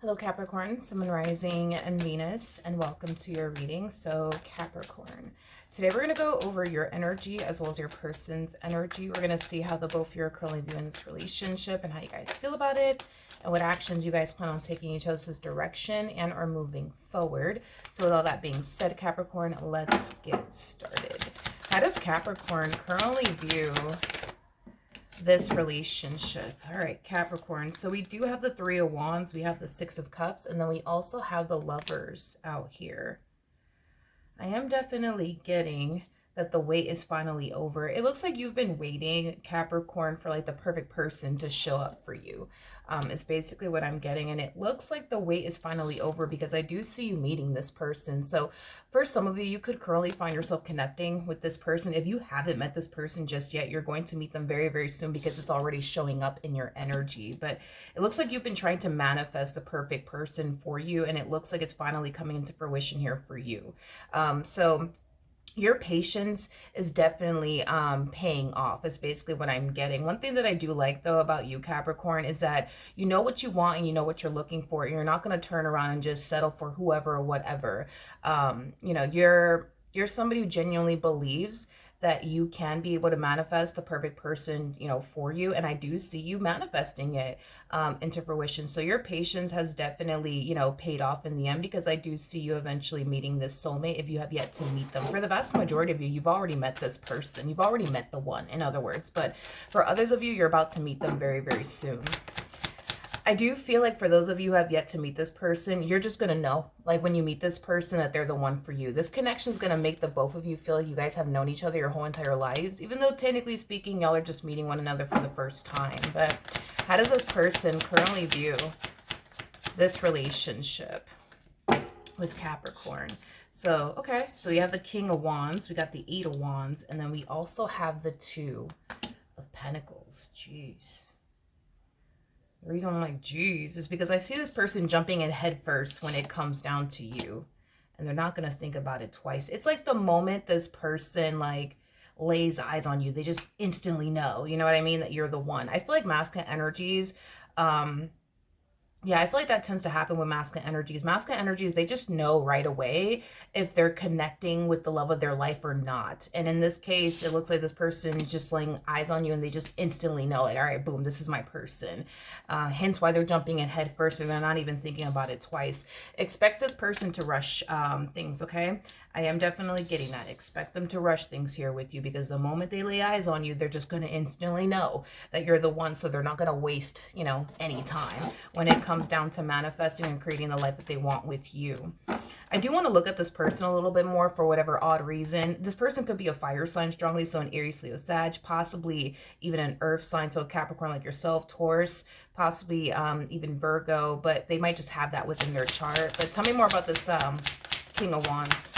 Hello Capricorn, Sun, Moon, Rising, and Venus, and welcome to your reading. So Capricorn, today we're going to go over your energy as well as your person's energy. We're going to see how the both of you are currently viewing this relationship and how you guys feel about it and what actions you guys plan on taking each other's direction and are moving forward. So with all that being said, Capricorn, let's get started. How does Capricorn currently view this relationship? All right, Capricorn. So we do have the Three of Wands, we have the Six of Cups, and then we also have the Lovers out here. I am definitely getting that the wait is finally over. It looks like you've been waiting, Capricorn, for like the perfect person to show up for you. It's basically what I'm getting. And it looks like the wait is finally over because I do see you meeting this person. So for some of you, you could currently find yourself connecting with this person. If you haven't met this person just yet, you're going to meet them very, very soon because it's already showing up in your energy. But it looks like you've been trying to manifest the perfect person for you. And it looks like it's finally coming into fruition here for you. So your patience is definitely paying off, is basically what I'm getting. One thing that I do like, though, about you, Capricorn, is that you know what you want and you know what you're looking for. You're not going to turn around and just settle for whoever or whatever. You know, you're somebody who genuinely believes that you can be able to manifest the perfect person, you know, for you. And I do see you manifesting it into fruition. So your patience has definitely, you know, paid off in the end, because I do see you eventually meeting this soulmate if you have yet to meet them. For the vast majority of you, you've already met this person. You've already met the one, in other words. But for others of you, you're about to meet them very, very soon. I do feel like for those of you who have yet to meet this person, you're just going to know, like when you meet this person, that they're the one for you. This connection is going to make the both of you feel like you guys have known each other your whole entire lives, even though technically speaking, y'all are just meeting one another for the first time. But how does this person currently view this relationship with Capricorn? So, okay, so we have the King of Wands, we got the Eight of Wands, and then we also have the Two of Pentacles. Jeez. The reason I'm like, geez, is because I see this person jumping in head first when it comes down to you. And they're not going to think about it twice. It's like the moment this person like lays eyes on you, they just instantly know, you know what I mean, that you're the one. I feel like masculine energies, yeah, I feel like that tends to happen with masculine energies. Masculine energies, they just know right away if they're connecting with the love of their life or not. And in this case, it looks like this person is just laying eyes on you and they just instantly know, like, all right, boom, this is my person. Hence why they're jumping in head first and they're not even thinking about it twice. Expect this person to rush things, okay? I am definitely getting that. Expect them to rush things here with you, because the moment they lay eyes on you, they're just going to instantly know that you're the one. So they're not going to waste, you know, any time when it comes down to manifesting and creating the life that they want with you. I do want to look at this person a little bit more for whatever odd reason. This person could be a fire sign strongly, so an Aries, Leo, Sag, possibly even an earth sign, so Capricorn like yourself, Taurus, possibly even Virgo, but they might just have that within their chart. But tell me more about this King of Wands.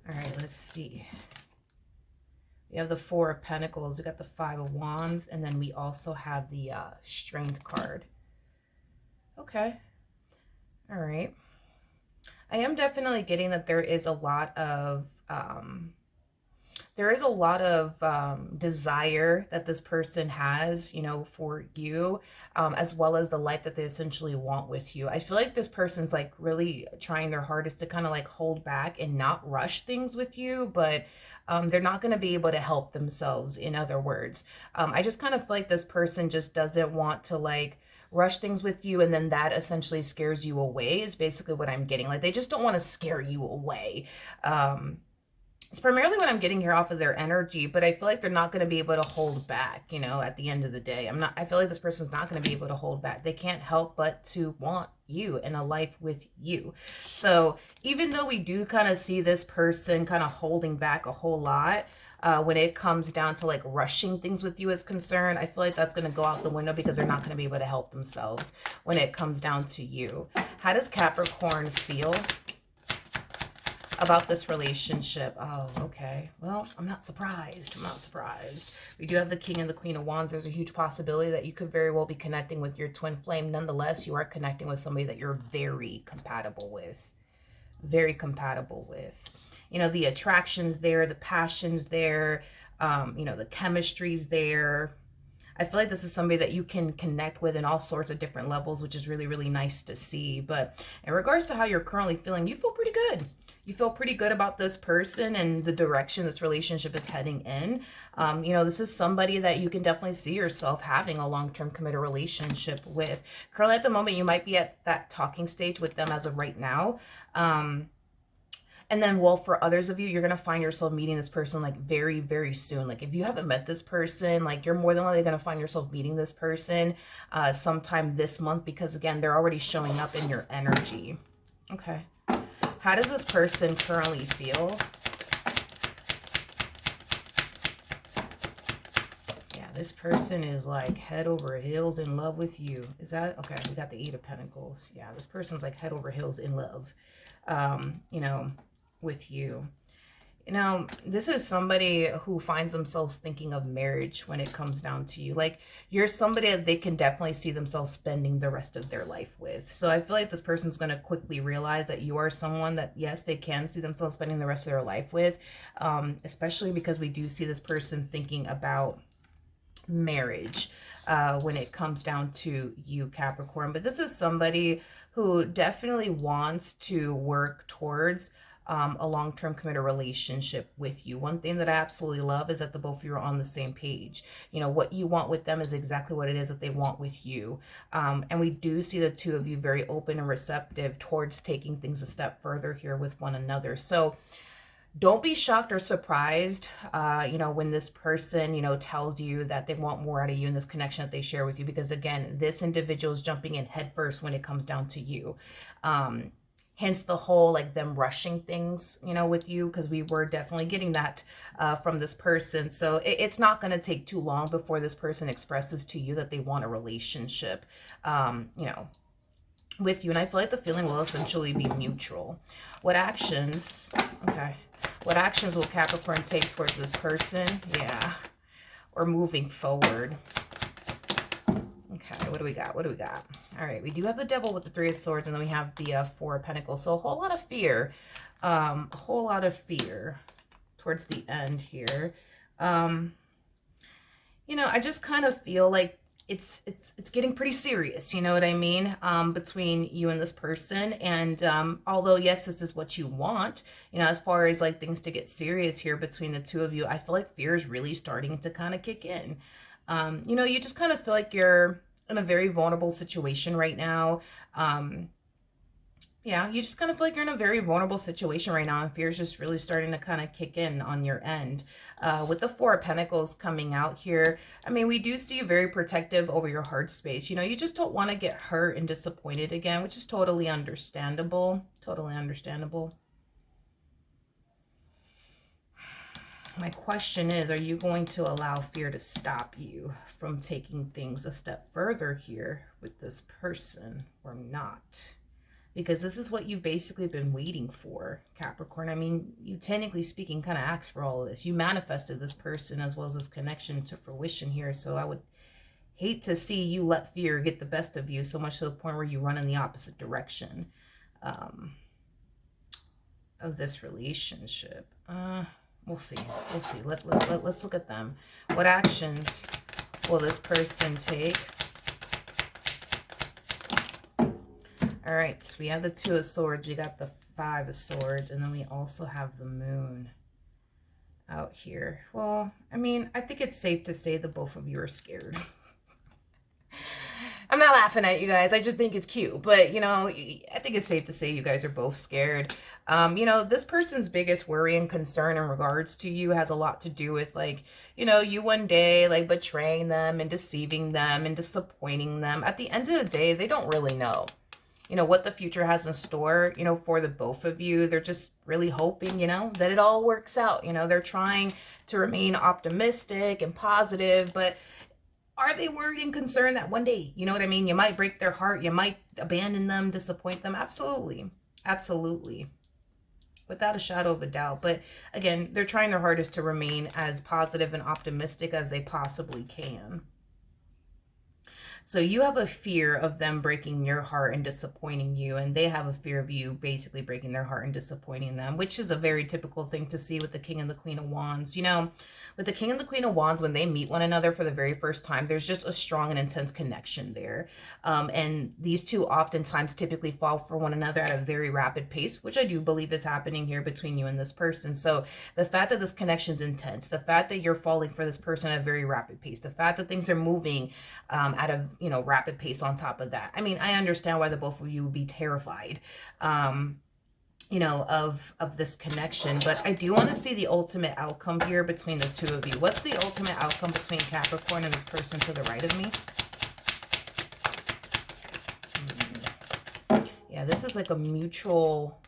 All right, let's see. We have the Four of Pentacles, we got the Five of Wands, and then we also have the Strength card. Okay. All right. I am definitely getting that there is a lot of desire that this person has, you know, for you, as well as the life that they essentially want with you. I feel like this person's like really trying their hardest to kind of like hold back and not rush things with you, but they're not going to be able to help themselves, in other words. I just kind of feel like this person just doesn't want to like rush things with you, and then that essentially scares you away, is basically what I'm getting. Like they just don't want to scare you away. It's primarily what I'm getting here off of their energy, but I feel like they're not going to be able to hold back, you know, at the end of the day. I feel like this person's not going to be able to hold back. They can't help but to want you in a life with you. So even though we do kind of see this person kind of holding back a whole lot, when it comes down to like rushing things with you is concerned, I feel like that's going to go out the window, because they're not going to be able to help themselves when it comes down to you. How does Capricorn feel about this relationship? Oh, okay. Well, I'm not surprised. I'm not surprised. We do have the King and the Queen of Wands. There's a huge possibility that you could very well be connecting with your twin flame. Nonetheless, you are connecting with somebody that you're very compatible with. Very compatible with. You know, the attraction's there, the passion's there, you know, the chemistry's there. I feel like this is somebody that you can connect with in all sorts of different levels, which is really, really nice to see. But in regards to how you're currently feeling, you feel pretty good. You feel pretty good about this person and the direction this relationship is heading in. You know, this is somebody that you can definitely see yourself having a long-term committed relationship with. Currently at the moment, you might be at that talking stage with them as of right now. And then, well, for others of you, you're going to find yourself meeting this person like very, very soon. Like if you haven't met this person, like you're more than likely going to find yourself meeting this person sometime this month, because again, they're already showing up in your energy. Okay. How does this person currently feel? Yeah, this person is like head over heels in love with you. Is that okay? We got the Eight of Pentacles. Yeah, this person's like head over heels in love, you know, with you. You know, this is somebody who finds themselves thinking of marriage when it comes down to you. Like, you're somebody that they can definitely see themselves spending the rest of their life with. So I feel like this person's going to quickly realize that you are someone that, yes, they can see themselves spending the rest of their life with, especially because we do see this person thinking about marriage when it comes down to you, Capricorn. But this is somebody who definitely wants to work towards a long-term committed relationship with you. One thing that I absolutely love is that the both of you are on the same page. You know, what you want with them is exactly what it is that they want with you. And we do see the two of you very open and receptive towards taking things a step further here with one another. So don't be shocked or surprised, you know, when this person, you know, tells you that they want more out of you in this connection that they share with you, because again, this individual is jumping in head first when it comes down to you. Hence the whole like them rushing things, you know, with you, because we were definitely getting that from this person. So it's not going to take too long before this person expresses to you that they want a relationship, you know, with you. And I feel like the feeling will essentially be mutual. What actions, okay, what actions will Capricorn take towards this person? Yeah, or moving forward. Okay, what do we got? What do we got? All right, we do have the Devil with the Three of Swords, and then we have the Four of Pentacles. So a whole lot of fear, towards the end here. You know, I just kind of feel like it's getting pretty serious, you know what I mean, between you and this person. And although yes, this is what you want, you know, as far as like things to get serious here between the two of you, I feel like fear is really starting to kind of kick in. You know, you just kind of feel like you're in a very vulnerable situation right now. Yeah, you just kind of feel like you're in a very vulnerable situation right now, and fear is just really starting to kind of kick in on your end. With the Four of Pentacles coming out here, I mean, we do see you very protective over your heart space. You know, you just don't want to get hurt and disappointed again, which is totally understandable. Totally understandable. My question is, are you going to allow fear to stop you from taking things a step further here with this person or not? Because this is what you've basically been waiting for, Capricorn. I mean, you technically speaking kind of asked for all of this. You manifested this person as well as this connection to fruition here. So I would hate to see you let fear get the best of you so much to the point where you run in the opposite direction of this relationship. We'll see. We'll see. Let's look at them. What actions will this person take? All right, we have the Two of Swords. We got the Five of Swords. And then we also have the Moon out here. Well, I mean, I think it's safe to say that both of you are scared. I'm not laughing at you guys. I just think it's cute. But, you know, I think it's safe to say you guys are both scared. You know, this person's biggest worry and concern in regards to you has a lot to do with, like, you know, you one day, like, betraying them and deceiving them and disappointing them. At the end of the day, they don't really know, you know, what the future has in store, you know, for the both of you. They're just really hoping, you know, that it all works out. You know, they're trying to remain optimistic and positive, but are they worried and concerned that one day, you know what I mean, you might break their heart, you might abandon them, disappoint them? Absolutely. Absolutely. Without a shadow of a doubt. But again, they're trying their hardest to remain as positive and optimistic as they possibly can. So you have a fear of them breaking your heart and disappointing you, and they have a fear of you basically breaking their heart and disappointing them, which is a very typical thing to see with the King and the Queen of Wands. You know, with the King and the Queen of Wands, when they meet one another for the very first time, there's just a strong and intense connection there. And these two oftentimes typically fall for one another at a very rapid pace, which I do believe is happening here between you and this person. So the fact that this connection's intense, the fact that you're falling for this person at a very rapid pace, the fact that things are moving at a rapid pace on top of that. I mean, I understand why the both of you would be terrified, of this connection, but I do want to see the ultimate outcome here between the two of you. What's the ultimate outcome between Capricorn and this person to the right of me? Yeah, this is like a mutual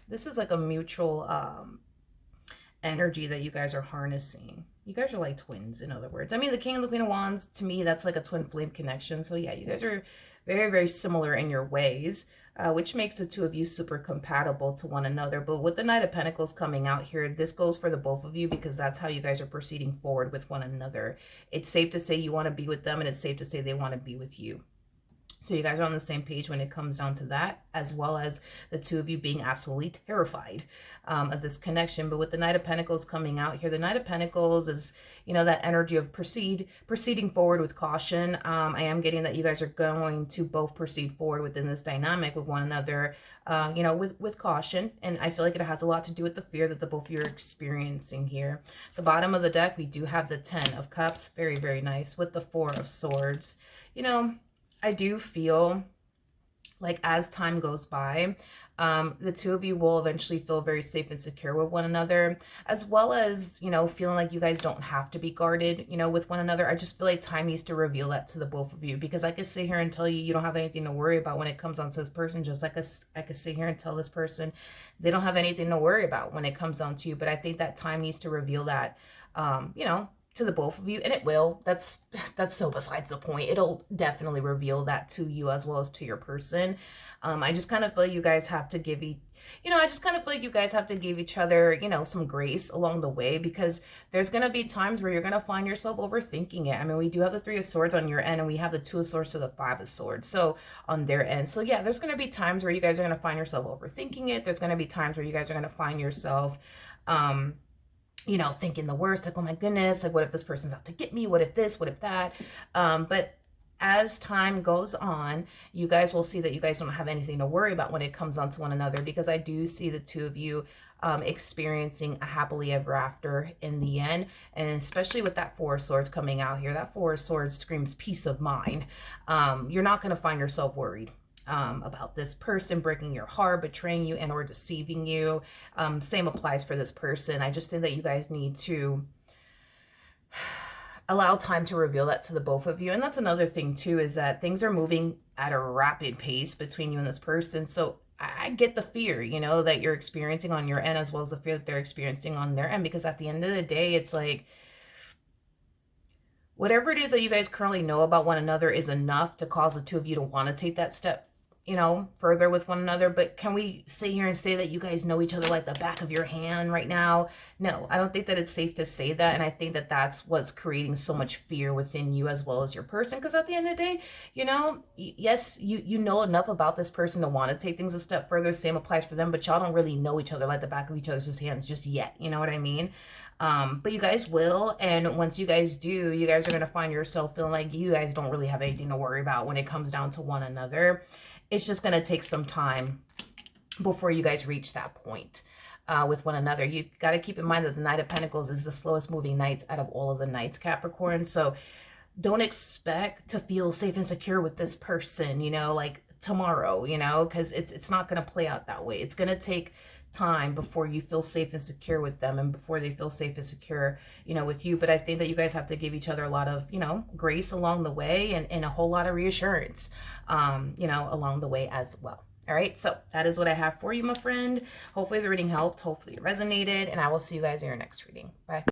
energy that you guys are harnessing. You guys are like twins, in other words. I mean, the King and the Queen of Wands, to me, that's like a twin flame connection. So yeah, you guys are very, very similar in your ways, which makes the two of you super compatible to one another. But with the Knight of Pentacles coming out here, this goes for the both of you because that's how you guys are proceeding forward with one another. It's safe to say you want to be with them, and it's safe to say they want to be with you. So you guys are on the same page when it comes down to that, as well as the two of you being absolutely terrified of this connection. But with the Knight of Pentacles coming out here, the Knight of Pentacles is, that energy of proceeding forward with caution. I am getting that you guys are going to both proceed forward within this dynamic with one another, with caution. And I feel like it has a lot to do with the fear that the both of you are experiencing here. The bottom of the deck, we do have the 10 of Cups. Very, very nice. With the 4 of Swords. I do feel like as time goes by, the two of you will eventually feel very safe and secure with one another, as well as, feeling like you guys don't have to be guarded, with one another. I just feel like time needs to reveal that to the both of you, because I could sit here and tell you don't have anything to worry about when it comes down to this person, just like I could sit here and tell this person they don't have anything to worry about when it comes down to you. But I think that time needs to reveal that, to the both of you, and it will. That's so besides the point. It'll definitely reveal that to you as well as to your person. I just kind of feel like you guys have to give each other, some grace along the way, because there's going to be times where you're going to find yourself overthinking it. I mean, we do have the 3 of Swords on your end, and we have the 2 of Swords to the 5 of Swords, so on their end. So yeah, there's going to be times where you guys are going to find yourself overthinking it. There's going to be times where you guys are going to find yourself, thinking the worst, like, oh my goodness, like, what if this person's out to get me? What if this? What if that? But as time goes on, you guys will see that you guys don't have anything to worry about when it comes on to one another, because I do see the two of you experiencing a happily ever after in the end. And especially with that 4 of Swords coming out here, that 4 of Swords screams peace of mind. You're not going to find yourself worried about this person breaking your heart, betraying you, and or deceiving you. Same applies for this person. I just think that you guys need to allow time to reveal that to the both of you. And that's another thing too, is that things are moving at a rapid pace between you and this person. So I get the fear, that you're experiencing on your end, as well as the fear that they're experiencing on their end, because at the end of the day, it's like, whatever it is that you guys currently know about one another is enough to cause the two of you to want to take that step, further with one another. But can we sit here and say that you guys know each other like the back of your hand right now? No, I don't think that it's safe to say that. And I think that that's what's creating so much fear within you as well as your person. Because at the end of the day, yes, you know enough about this person to want to take things a step further. Same applies for them, but y'all don't really know each other like the back of each other's hands just yet. You know what I mean? But you guys will. And once you guys do, you guys are going to find yourself feeling like you guys don't really have anything to worry about when it comes down to one another. It's just going to take some time before you guys reach that point with one another. You got to keep in mind that the Knight of Pentacles is the slowest moving knights out of all of the knights, Capricorn. So don't expect to feel safe and secure with this person, like tomorrow, because it's not going to play out that way. It's going to take time before you feel safe and secure with them, and before they feel safe and secure, with you. But I think that you guys have to give each other a lot of, grace along the way, and a whole lot of reassurance, along the way as well. All right, so that is what I have for you, my friend. Hopefully the reading helped. Hopefully it resonated, and I will see you guys in your next reading. Bye.